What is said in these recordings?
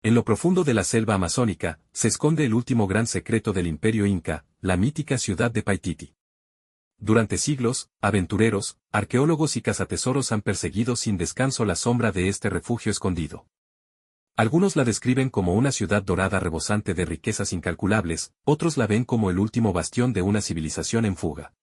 En lo profundo de la selva amazónica, se esconde el último gran secreto del imperio inca, la mítica ciudad de Paititi. Durante siglos, aventureros, arqueólogos y cazatesoros han perseguido sin descanso la sombra de este refugio escondido. Algunos la describen como una ciudad dorada rebosante de riquezas incalculables, otros la ven como el último bastión de una civilización en fuga.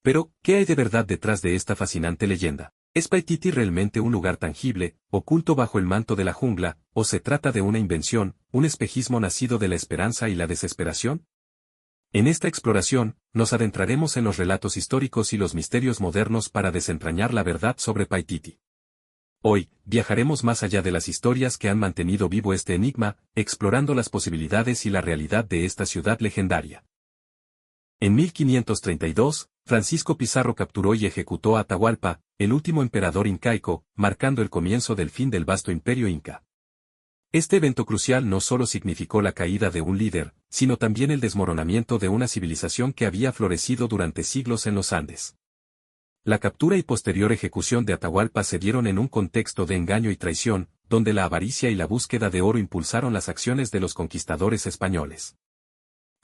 Pero, ¿qué hay de verdad detrás de esta fascinante leyenda? ¿Es Paititi realmente un lugar tangible, oculto bajo el manto de la jungla, o se trata de una invención, un espejismo nacido de la esperanza y la desesperación? En esta exploración, nos adentraremos en los relatos históricos y los misterios modernos para desentrañar la verdad sobre Paititi. Hoy, viajaremos más allá de las historias que han mantenido vivo este enigma, explorando las posibilidades y la realidad de esta ciudad legendaria. En 1532, Francisco Pizarro capturó y ejecutó a Atahualpa, el último emperador incaico, marcando el comienzo del fin del vasto imperio inca. Este evento crucial no solo significó la caída de un líder, sino también el desmoronamiento de una civilización que había florecido durante siglos en los Andes. La captura y posterior ejecución de Atahualpa se dieron en un contexto de engaño y traición, donde la avaricia y la búsqueda de oro impulsaron las acciones de los conquistadores españoles.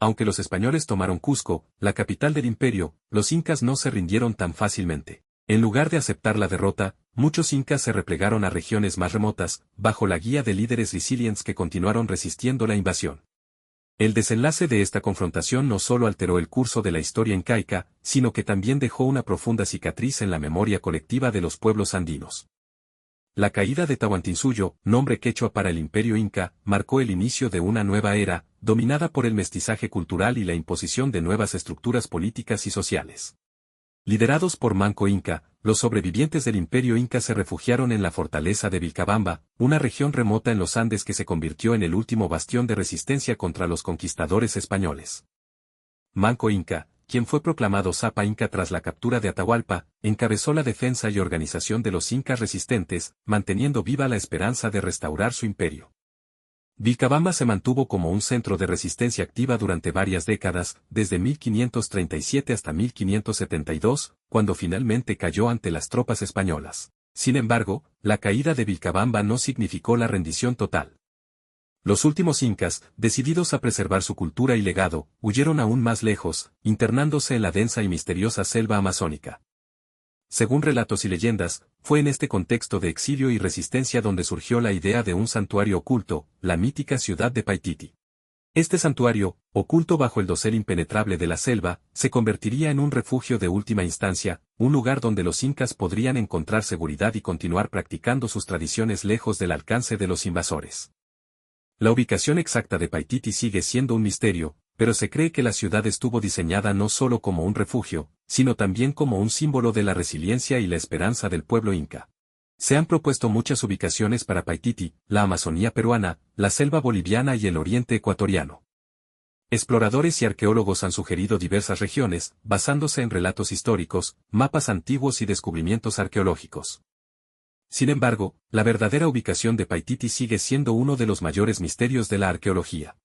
Aunque los españoles tomaron Cusco, la capital del imperio, los incas no se rindieron tan fácilmente. En lugar de aceptar la derrota, muchos incas se replegaron a regiones más remotas, bajo la guía de líderes resilientes que continuaron resistiendo la invasión. El desenlace de esta confrontación no solo alteró el curso de la historia incaica, sino que también dejó una profunda cicatriz en la memoria colectiva de los pueblos andinos. La caída de Tahuantinsuyo, nombre quechua para el imperio inca, marcó el inicio de una nueva era, dominada por el mestizaje cultural y la imposición de nuevas estructuras políticas y sociales. Liderados por Manco Inca, los sobrevivientes del imperio inca se refugiaron en la fortaleza de Vilcabamba, una región remota en los Andes que se convirtió en el último bastión de resistencia contra los conquistadores españoles. Manco Inca, quien fue proclamado Zapa Inca tras la captura de Atahualpa, encabezó la defensa y organización de los incas resistentes, manteniendo viva la esperanza de restaurar su imperio. Vilcabamba se mantuvo como un centro de resistencia activa durante varias décadas, desde 1537 hasta 1572, cuando finalmente cayó ante las tropas españolas. Sin embargo, la caída de Vilcabamba no significó la rendición total. Los últimos incas, decididos a preservar su cultura y legado, huyeron aún más lejos, internándose en la densa y misteriosa selva amazónica. Según relatos y leyendas, fue en este contexto de exilio y resistencia donde surgió la idea de un santuario oculto, la mítica ciudad de Paititi. Este santuario, oculto bajo el dosel impenetrable de la selva, se convertiría en un refugio de última instancia, un lugar donde los incas podrían encontrar seguridad y continuar practicando sus tradiciones lejos del alcance de los invasores. La ubicación exacta de Paititi sigue siendo un misterio, pero se cree que la ciudad estuvo diseñada no solo como un refugio, sino también como un símbolo de la resiliencia y la esperanza del pueblo inca. Se han propuesto muchas ubicaciones para Paititi, la Amazonía peruana, la selva boliviana y el oriente ecuatoriano. Exploradores y arqueólogos han sugerido diversas regiones, basándose en relatos históricos, mapas antiguos y descubrimientos arqueológicos. Sin embargo, la verdadera ubicación de Paititi sigue siendo uno de los mayores misterios de la arqueología.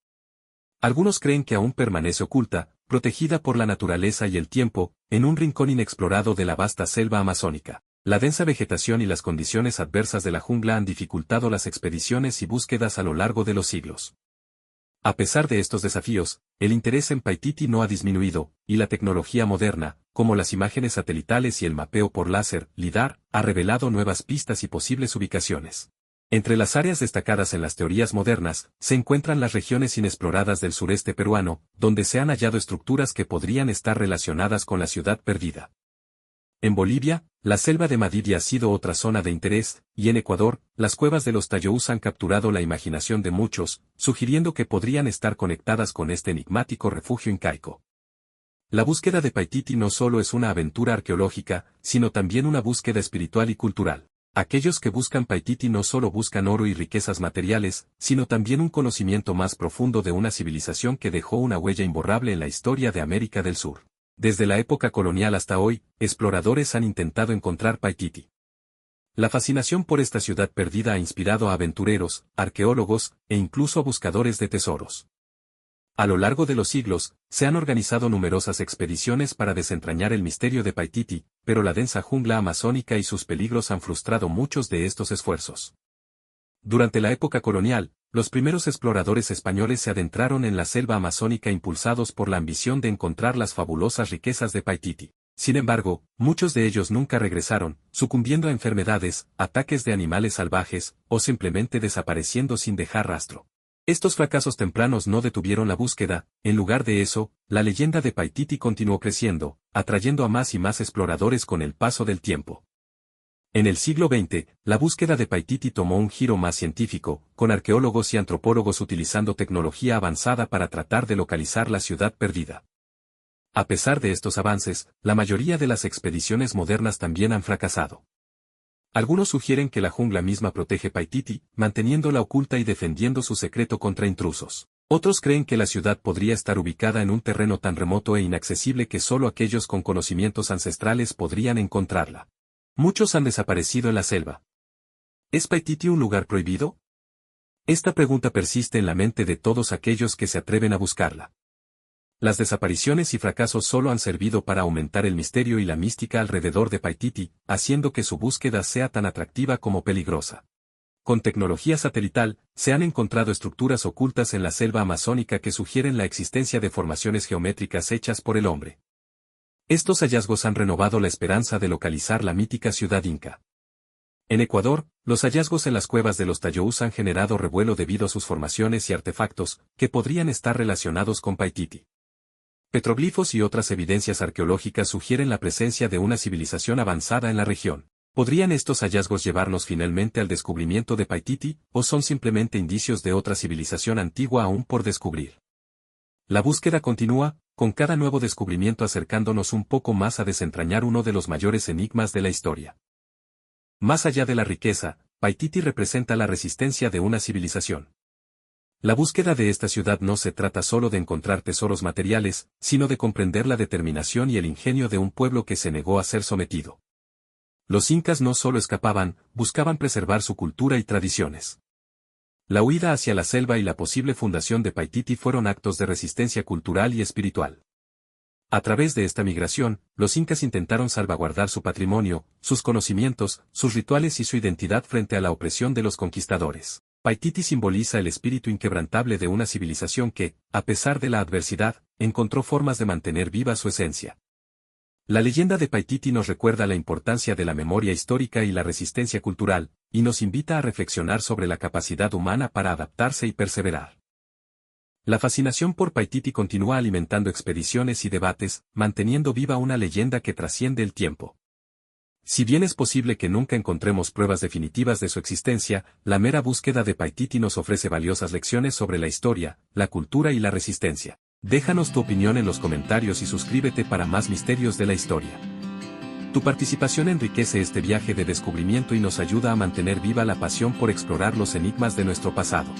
Algunos creen que aún permanece oculta, protegida por la naturaleza y el tiempo, en un rincón inexplorado de la vasta selva amazónica. La densa vegetación y las condiciones adversas de la jungla han dificultado las expediciones y búsquedas a lo largo de los siglos. A pesar de estos desafíos, el interés en Paititi no ha disminuido, y la tecnología moderna, como las imágenes satelitales y el mapeo por láser, LIDAR, ha revelado nuevas pistas y posibles ubicaciones. Entre las áreas destacadas en las teorías modernas, se encuentran las regiones inexploradas del sureste peruano, donde se han hallado estructuras que podrían estar relacionadas con la ciudad perdida. En Bolivia, la selva de Madidi ha sido otra zona de interés, y en Ecuador, las cuevas de los Tayous han capturado la imaginación de muchos, sugiriendo que podrían estar conectadas con este enigmático refugio incaico. La búsqueda de Paititi no solo es una aventura arqueológica, sino también una búsqueda espiritual y cultural. Aquellos que buscan Paititi no solo buscan oro y riquezas materiales, sino también un conocimiento más profundo de una civilización que dejó una huella imborrable en la historia de América del Sur. Desde la época colonial hasta hoy, exploradores han intentado encontrar Paititi. La fascinación por esta ciudad perdida ha inspirado a aventureros, arqueólogos, e incluso a buscadores de tesoros. A lo largo de los siglos, se han organizado numerosas expediciones para desentrañar el misterio de Paititi, pero la densa jungla amazónica y sus peligros han frustrado muchos de estos esfuerzos. Durante la época colonial, los primeros exploradores españoles se adentraron en la selva amazónica impulsados por la ambición de encontrar las fabulosas riquezas de Paititi. Sin embargo, muchos de ellos nunca regresaron, sucumbiendo a enfermedades, ataques de animales salvajes, o simplemente desapareciendo sin dejar rastro. Estos fracasos tempranos no detuvieron la búsqueda, en lugar de eso, la leyenda de Paititi continuó creciendo, atrayendo a más y más exploradores con el paso del tiempo. En el siglo XX, la búsqueda de Paititi tomó un giro más científico, con arqueólogos y antropólogos utilizando tecnología avanzada para tratar de localizar la ciudad perdida. A pesar de estos avances, la mayoría de las expediciones modernas también han fracasado. Algunos sugieren que la jungla misma protege Paititi, manteniéndola oculta y defendiendo su secreto contra intrusos. Otros creen que la ciudad podría estar ubicada en un terreno tan remoto e inaccesible que solo aquellos con conocimientos ancestrales podrían encontrarla. Muchos han desaparecido en la selva. ¿Es Paititi un lugar prohibido? Esta pregunta persiste en la mente de todos aquellos que se atreven a buscarla. Las desapariciones y fracasos solo han servido para aumentar el misterio y la mística alrededor de Paititi, haciendo que su búsqueda sea tan atractiva como peligrosa. Con tecnología satelital, se han encontrado estructuras ocultas en la selva amazónica que sugieren la existencia de formaciones geométricas hechas por el hombre. Estos hallazgos han renovado la esperanza de localizar la mítica ciudad inca. En Ecuador, los hallazgos en las cuevas de los Tayous han generado revuelo debido a sus formaciones y artefactos, que podrían estar relacionados con Paititi. Petroglifos y otras evidencias arqueológicas sugieren la presencia de una civilización avanzada en la región. ¿Podrían estos hallazgos llevarnos finalmente al descubrimiento de Paititi, o son simplemente indicios de otra civilización antigua aún por descubrir? La búsqueda continúa, con cada nuevo descubrimiento acercándonos un poco más a desentrañar uno de los mayores enigmas de la historia. Más allá de la riqueza, Paititi representa la resistencia de una civilización. La búsqueda de esta ciudad no se trata solo de encontrar tesoros materiales, sino de comprender la determinación y el ingenio de un pueblo que se negó a ser sometido. Los incas no solo escapaban, buscaban preservar su cultura y tradiciones. La huida hacia la selva y la posible fundación de Paititi fueron actos de resistencia cultural y espiritual. A través de esta migración, los incas intentaron salvaguardar su patrimonio, sus conocimientos, sus rituales y su identidad frente a la opresión de los conquistadores. Paititi simboliza el espíritu inquebrantable de una civilización que, a pesar de la adversidad, encontró formas de mantener viva su esencia. La leyenda de Paititi nos recuerda la importancia de la memoria histórica y la resistencia cultural, y nos invita a reflexionar sobre la capacidad humana para adaptarse y perseverar. La fascinación por Paititi continúa alimentando expediciones y debates, manteniendo viva una leyenda que trasciende el tiempo. Si bien es posible que nunca encontremos pruebas definitivas de su existencia, la mera búsqueda de Paititi nos ofrece valiosas lecciones sobre la historia, la cultura y la resistencia. Déjanos tu opinión en los comentarios y suscríbete para más misterios de la historia. Tu participación enriquece este viaje de descubrimiento y nos ayuda a mantener viva la pasión por explorar los enigmas de nuestro pasado.